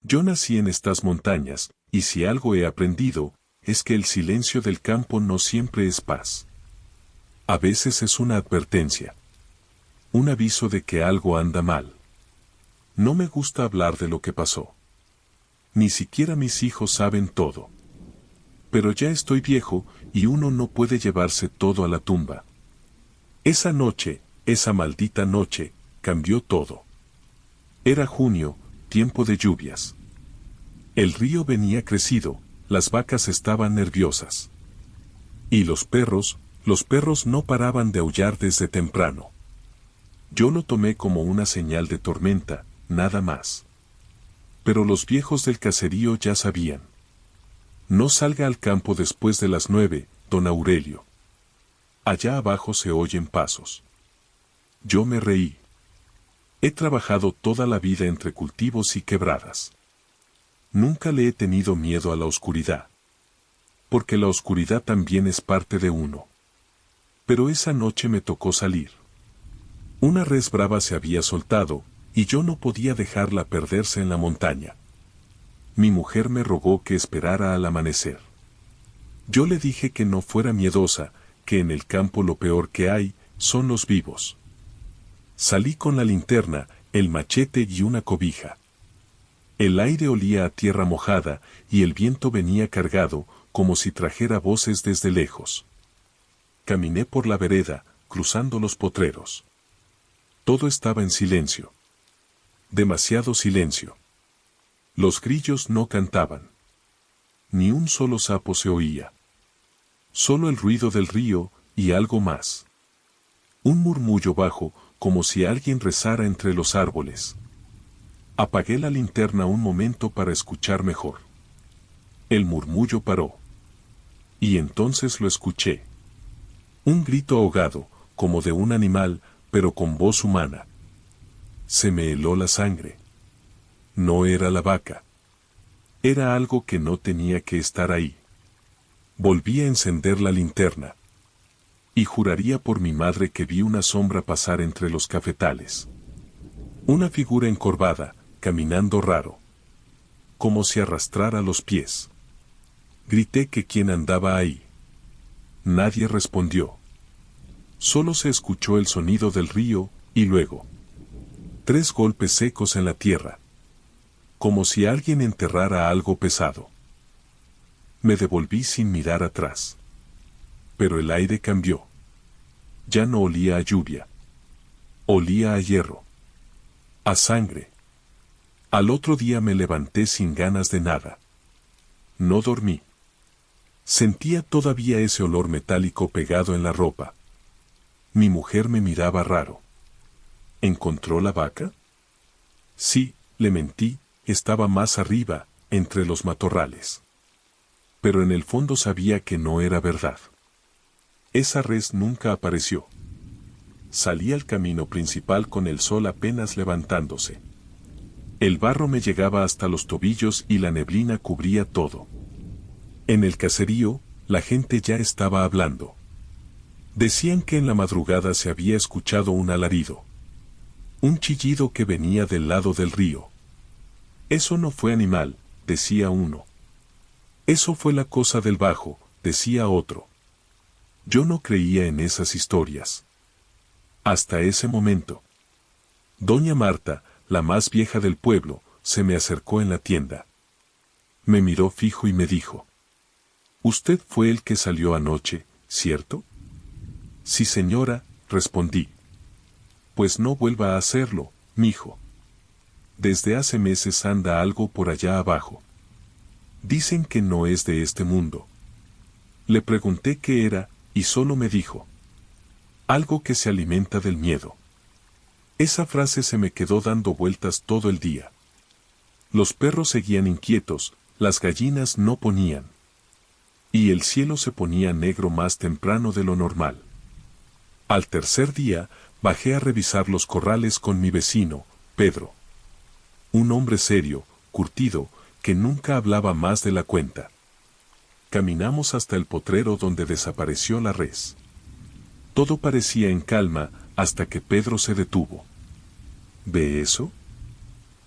Yo nací en estas montañas, y si algo he aprendido, es que el silencio del campo no siempre es paz. A veces es una advertencia. Un aviso de que algo anda mal. No me gusta hablar de lo que pasó. Ni siquiera mis hijos saben todo. Pero ya estoy viejo, y uno no puede llevarse todo a la tumba. Esa noche, esa maldita noche, cambió todo. Era junio, tiempo de lluvias. El río venía crecido, las vacas estaban nerviosas. Y los perros no paraban de aullar desde temprano. Yo lo tomé como una señal de tormenta, nada más. Pero los viejos del caserío ya sabían. No salga al campo después de las 9, don Aurelio. Allá abajo se oyen pasos. Yo me reí. He trabajado toda la vida entre cultivos y quebradas. Nunca le he tenido miedo a la oscuridad. Porque la oscuridad también es parte de uno. Pero esa noche me tocó salir. Una res brava se había soltado, y yo no podía dejarla perderse en la montaña. Mi mujer me rogó que esperara al amanecer. Yo le dije que no fuera miedosa, que en el campo lo peor que hay, son los vivos. Salí con la linterna, el machete y una cobija. El aire olía a tierra mojada, y el viento venía cargado, como si trajera voces desde lejos. Caminé por la vereda, cruzando los potreros. Todo estaba en silencio. Demasiado silencio. Los grillos no cantaban. Ni un solo sapo se oía. Solo el ruido del río, y algo más. Un murmullo bajo, como si alguien rezara entre los árboles. Apagué la linterna un momento para escuchar mejor. El murmullo paró. Y entonces lo escuché. Un grito ahogado, como de un animal, pero con voz humana. Se me heló la sangre. No era la vaca. Era algo que no tenía que estar ahí. Volví a encender la linterna. Y juraría por mi madre que vi una sombra pasar entre los cafetales. Una figura encorvada, caminando raro. Como si arrastrara los pies. Grité que quién andaba ahí. Nadie respondió. Solo se escuchó el sonido del río, y luego 3 golpes secos en la tierra. Como si alguien enterrara algo pesado. Me devolví sin mirar atrás. Pero el aire cambió. Ya no olía a lluvia. Olía a hierro. A sangre. Al otro día me levanté sin ganas de nada. No dormí. Sentía todavía ese olor metálico pegado en la ropa. Mi mujer me miraba raro. ¿Encontró la vaca? Sí, le mentí, estaba más arriba, entre los matorrales. Pero en el fondo sabía que no era verdad. Esa res nunca apareció. Salí al camino principal con el sol apenas levantándose. El barro me llegaba hasta los tobillos y la neblina cubría todo. En el caserío, la gente ya estaba hablando. Decían que en la madrugada se había escuchado un alarido. Un chillido que venía del lado del río. Eso no fue animal, decía uno. Eso fue la cosa del bajo, decía otro. Yo no creía en esas historias. Hasta ese momento. Doña Marta, la más vieja del pueblo, se me acercó en la tienda. Me miró fijo y me dijo: «Usted fue el que salió anoche, ¿cierto?» «Sí, señora», respondí. «Pues no vuelva a hacerlo, mijo. Desde hace meses anda algo por allá abajo. Dicen que no es de este mundo». Le pregunté qué era, y solo me dijo: «Algo que se alimenta del miedo». Esa frase se me quedó dando vueltas todo el día. Los perros seguían inquietos, las gallinas no ponían. Y el cielo se ponía negro más temprano de lo normal. Al tercer día, bajé a revisar los corrales con mi vecino, Pedro. Un hombre serio, curtido, que nunca hablaba más de la cuenta. Caminamos hasta el potrero donde desapareció la res. Todo parecía en calma, hasta que Pedro se detuvo. «¿Ve eso?»,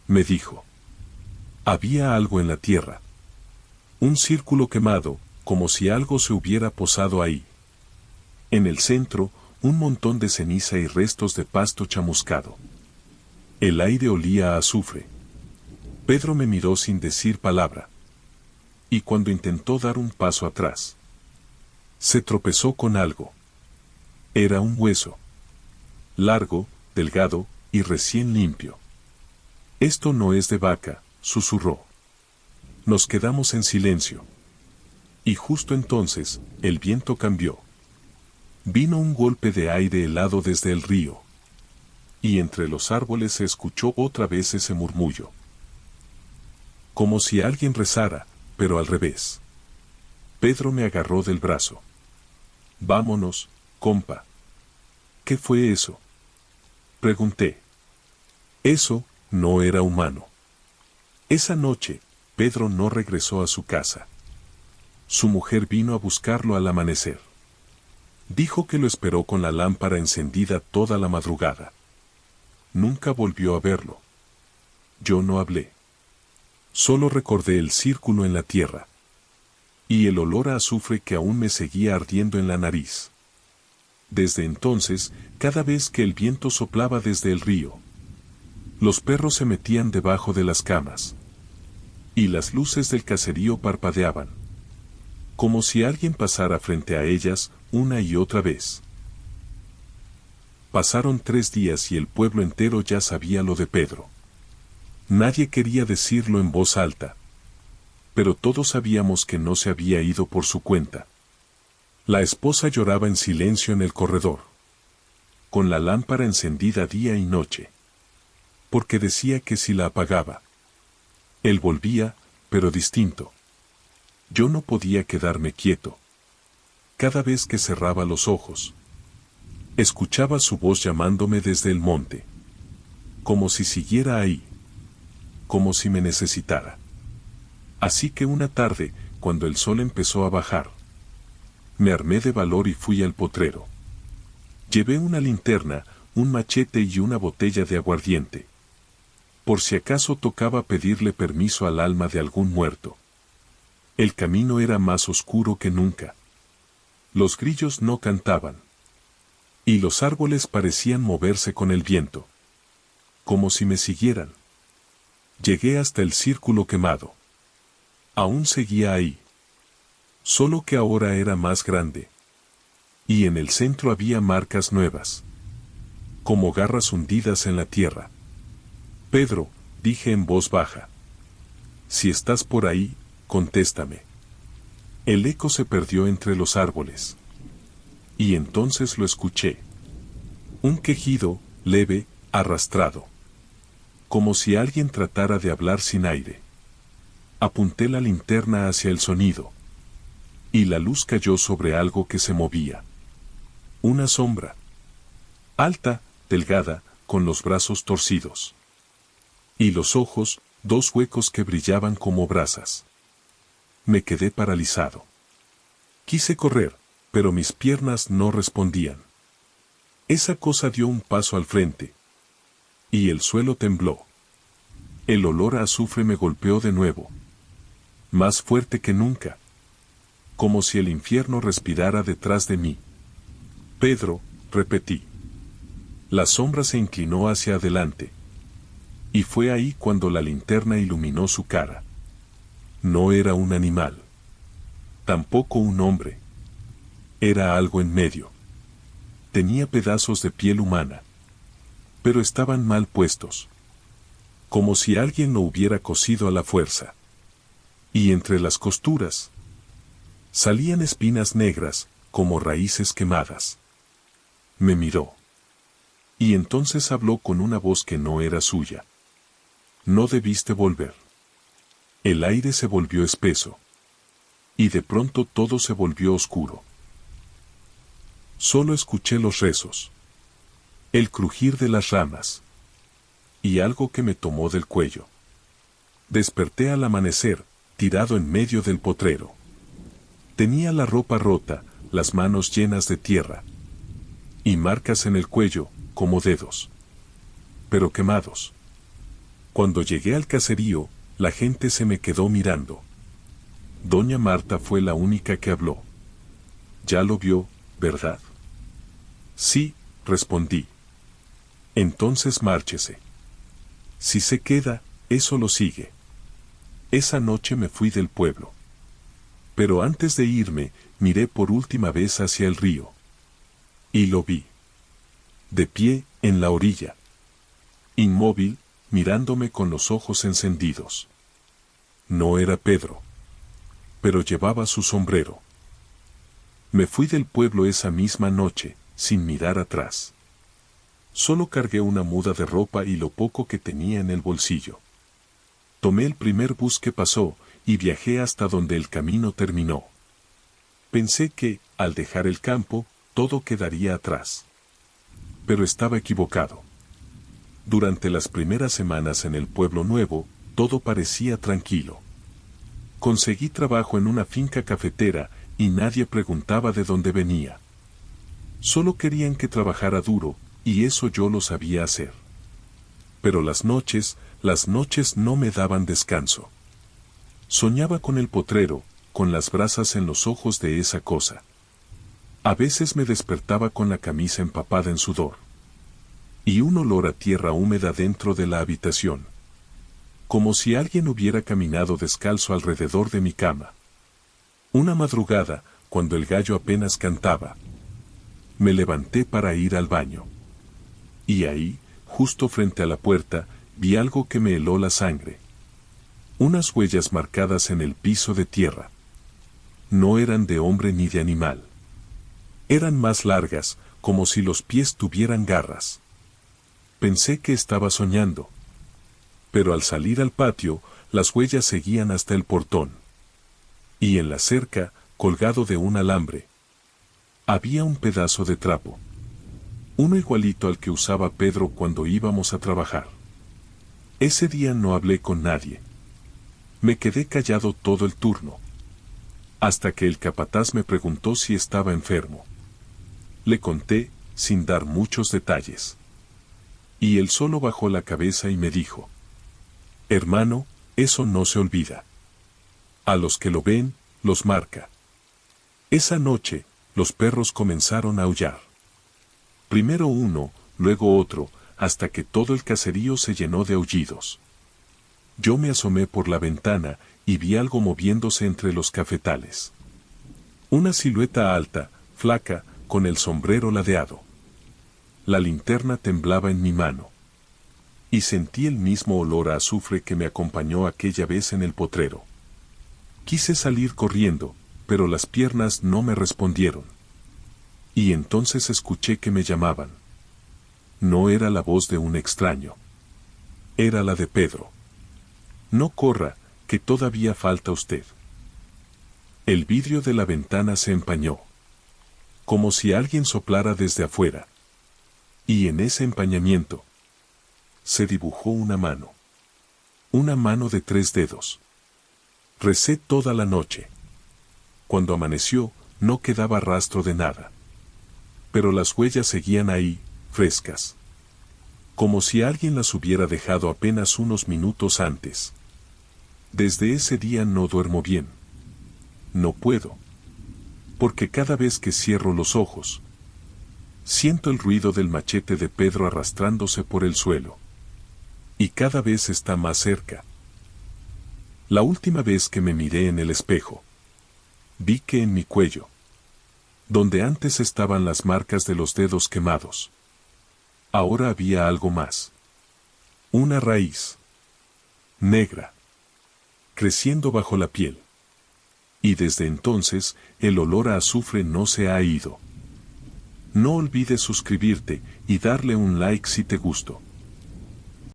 me dijo. Había algo en la tierra. Un círculo quemado, como si algo se hubiera posado ahí. En el centro, un montón de ceniza y restos de pasto chamuscado. El aire olía a azufre. Pedro me miró sin decir palabra. Y cuando intentó dar un paso atrás, se tropezó con algo. Era un hueso. Largo, delgado y recién limpio. Esto no es de vaca, susurró. Nos quedamos en silencio. Y justo entonces, el viento cambió. Vino un golpe de aire helado desde el río. Y entre los árboles se escuchó otra vez ese murmullo. Como si alguien rezara, pero al revés. Pedro me agarró del brazo. Vámonos, compa. ¿Qué fue eso? Pregunté. Eso no era humano. Esa noche, Pedro no regresó a su casa. Su mujer vino a buscarlo al amanecer. Dijo que lo esperó con la lámpara encendida toda la madrugada. Nunca volvió a verlo. Yo no hablé. Solo recordé el círculo en la tierra. Y el olor a azufre que aún me seguía ardiendo en la nariz. Desde entonces, cada vez que el viento soplaba desde el río, los perros se metían debajo de las camas. Y las luces del caserío parpadeaban. Como si alguien pasara frente a ellas una y otra vez. Pasaron 3 días y el pueblo entero ya sabía lo de Pedro. Nadie quería decirlo en voz alta. Pero todos sabíamos que no se había ido por su cuenta. La esposa lloraba en silencio en el corredor, con la lámpara encendida día y noche. Porque decía que si la apagaba, él volvía, pero distinto. Yo no podía quedarme quieto. Cada vez que cerraba los ojos, escuchaba su voz llamándome desde el monte. Como si siguiera ahí. Como si me necesitara. Así que una tarde, cuando el sol empezó a bajar, me armé de valor y fui al potrero. Llevé una linterna, un machete y una botella de aguardiente. Por si acaso tocaba pedirle permiso al alma de algún muerto. El camino era más oscuro que nunca. Los grillos no cantaban. Y los árboles parecían moverse con el viento. Como si me siguieran. Llegué hasta el círculo quemado. Aún seguía ahí. Solo que ahora era más grande. Y en el centro había marcas nuevas. Como garras hundidas en la tierra. Pedro, dije en voz baja. Si estás por ahí, contéstame. El eco se perdió entre los árboles. Y entonces lo escuché. Un quejido, leve, arrastrado. Como si alguien tratara de hablar sin aire. Apunté la linterna hacia el sonido. Y la luz cayó sobre algo que se movía. Una sombra. Alta, delgada, con los brazos torcidos. Y los ojos, 2 huecos que brillaban como brasas. Me quedé paralizado. Quise correr, pero mis piernas no respondían. Esa cosa dio un paso al frente. Y el suelo tembló. El olor a azufre me golpeó de nuevo. Más fuerte que nunca. Como si el infierno respirara detrás de mí. Pedro, repetí. La sombra se inclinó hacia adelante. Y fue ahí cuando la linterna iluminó su cara. No era un animal. Tampoco un hombre. Era algo en medio. Tenía pedazos de piel humana. Pero estaban mal puestos. Como si alguien lo hubiera cosido a la fuerza. Y entre las costuras salían espinas negras, como raíces quemadas. Me miró. Y entonces habló con una voz que no era suya. No debiste volver. El aire se volvió espeso. Y de pronto todo se volvió oscuro. Solo escuché los rezos. El crujir de las ramas. Y algo que me tomó del cuello. Desperté al amanecer, tirado en medio del potrero. Tenía la ropa rota, las manos llenas de tierra. Y marcas en el cuello, como dedos. Pero quemados. Cuando llegué al caserío, La gente se me quedó mirando. Doña Marta fue la única que habló. Ya lo vio, ¿verdad? Sí, respondí. Entonces márchese. Si se queda, eso lo sigue. Esa noche me fui del pueblo. Pero antes de irme, miré por última vez hacia el río. Y lo vi. De pie, en la orilla. Inmóvil, mirándome con los ojos encendidos. No era Pedro. Pero llevaba su sombrero. Me fui del pueblo esa misma noche, sin mirar atrás. Solo cargué una muda de ropa y lo poco que tenía en el bolsillo. Tomé el primer bus que pasó, y viajé hasta donde el camino terminó. Pensé que, al dejar el campo, todo quedaría atrás. Pero estaba equivocado. Durante las primeras semanas en el pueblo nuevo, todo parecía tranquilo. Conseguí trabajo en una finca cafetera, y nadie preguntaba de dónde venía. Solo querían que trabajara duro, y eso yo lo sabía hacer. Pero las noches no me daban descanso. Soñaba con el potrero, con las brasas en los ojos de esa cosa. A veces me despertaba con la camisa empapada en sudor. Y un olor a tierra húmeda dentro de la habitación. Como si alguien hubiera caminado descalzo alrededor de mi cama. Una madrugada, cuando el gallo apenas cantaba, me levanté para ir al baño. Y ahí, justo frente a la puerta, vi algo que me heló la sangre. Unas huellas marcadas en el piso de tierra. No eran de hombre ni de animal. Eran más largas, como si los pies tuvieran garras. Pensé que estaba soñando. Pero al salir al patio, las huellas seguían hasta el portón. Y en la cerca, colgado de un alambre, había un pedazo de trapo. Uno igualito al que usaba Pedro cuando íbamos a trabajar. Ese día no hablé con nadie. Me quedé callado todo el turno. Hasta que el capataz me preguntó si estaba enfermo. Le conté, sin dar muchos detalles. Y él solo bajó la cabeza y me dijo: hermano, eso no se olvida. A los que lo ven, los marca. Esa noche, los perros comenzaron a aullar. Primero uno, luego otro, hasta que todo el caserío se llenó de aullidos. Yo me asomé por la ventana y vi algo moviéndose entre los cafetales. Una silueta alta, flaca, con el sombrero ladeado. La linterna temblaba en mi mano. Y sentí el mismo olor a azufre que me acompañó aquella vez en el potrero. Quise salir corriendo, pero las piernas no me respondieron. Y entonces escuché que me llamaban. No era la voz de un extraño. Era la de Pedro. No corra, que todavía falta usted. El vidrio de la ventana se empañó. Como si alguien soplara desde afuera. Y en ese empañamiento se dibujó una mano. Una mano de 3 dedos. Recé toda la noche. Cuando amaneció, no quedaba rastro de nada. Pero las huellas seguían ahí, frescas. Como si alguien las hubiera dejado apenas unos minutos antes. Desde ese día no duermo bien. No puedo. Porque cada vez que cierro los ojos, siento el ruido del machete de Pedro arrastrándose por el suelo. Y cada vez está más cerca. La última vez que me miré en el espejo, vi que en mi cuello, donde antes estaban las marcas de los dedos quemados, ahora había algo más. Una raíz negra, creciendo bajo la piel. Y desde entonces, el olor a azufre no se ha ido. No olvides suscribirte y darle un like si te gustó.